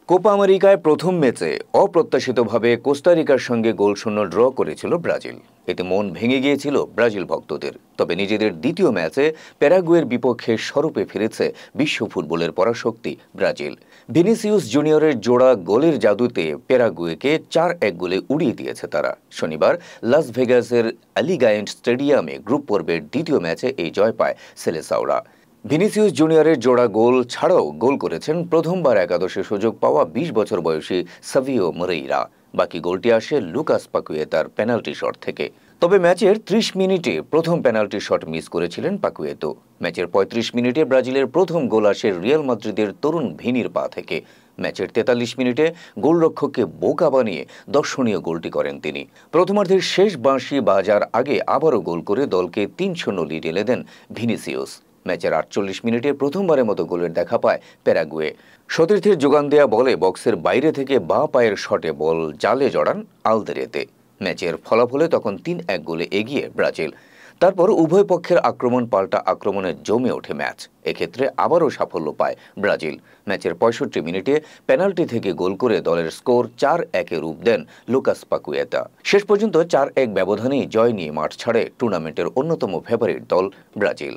Copa আমেরিকায় প্রথম ম্যাচে অপ্রত্যাশিতভাবে কোস্টারিকার সঙ্গে গোলশূন্য ড্র করেছিল ব্রাজিল। এতে মন ভেঙে গিয়েছিল ব্রাজিল ভক্তদের। তবে নিজেদের দ্বিতীয় ম্যাচে প্যারাগুয়ের বিপক্ষে স্বরূপে ফিরেছে বিশ্ব ফুটবলের পরাশক্তি ব্রাজিল। ভিনিসিয়াস জুনিয়রের জোড়া গোলের জাদুতে প্যারাগুয়েকে 4-1 গোলে উড়িয়ে দিয়েছে তারা। শনিবার লাস ভেগাসের অ্যালিগায়েন্ট স্টেডিয়ামে গ্রুপ পর্বের দ্বিতীয় ম্যাচে এই জয় পায় সেলেসাওরা। ভিনিসিয়াস জুনিয়রের জোড়া গোল ছাড়াও গোল করেছেন প্রথমবার একাদশে সুযোগ পাওয়া ২০ বছর বয়সী সাভিও মোরেইরা। বাকি গোলটি আসে লুকাস পাকুয়েতার পেনাল্টি শট থেকে। তবে ম্যাচের ৩০ মিনিটে প্রথম পেনাল্টি শট মিস করেছিলেন পাকুয়েতো। ম্যাচের ৩৫ মিনিটে ব্রাজিলের প্রথম গোল আসে রিয়াল মাদ্রিদের তরুণ ভিনির পা থেকে। ম্যাচের ৪৩ মিনিটে গোলরক্ষককে বোকা বানিয়ে দর্শনীয় গোলটি করেন তিনি। প্রথমার্ধের শেষ বাঁশি বাজার আগে আবারও গোল করে দলকে ৩-০ লিড এনে দেন ভিনিসিয়াস। ম্যাচের ৪৮ মিনিটে প্রথমবারের মতো গোলের দেখা পায় প্যারাগুয়ে। সতীর্থের যোগান দেয়া বলে বক্সের বাইরে থেকে বাঁ পায়ের শটে বল জালে জড়ান আলদেরেতে। ম্যাচের ফলাফলে তখন ৩-১ গোলে এগিয়ে ব্রাজিল। তারপর উভয় পক্ষের আক্রমণ পাল্টা আক্রমণে জমে ওঠে ম্যাচ। এক্ষেত্রে আবারও সাফল্য পায় ব্রাজিল। ম্যাচের ৬৫ মিনিটে পেনাল্টি থেকে গোল করে দলের স্কোর ৪-১-এ রূপ দেন লুকাস পাকুয়েতা। শেষ পর্যন্ত ৪-১ ব্যবধানেই জয় নিয়ে মাঠ ছাড়ে টুর্নামেন্টের অন্যতম ফেভারিট দল ব্রাজিল।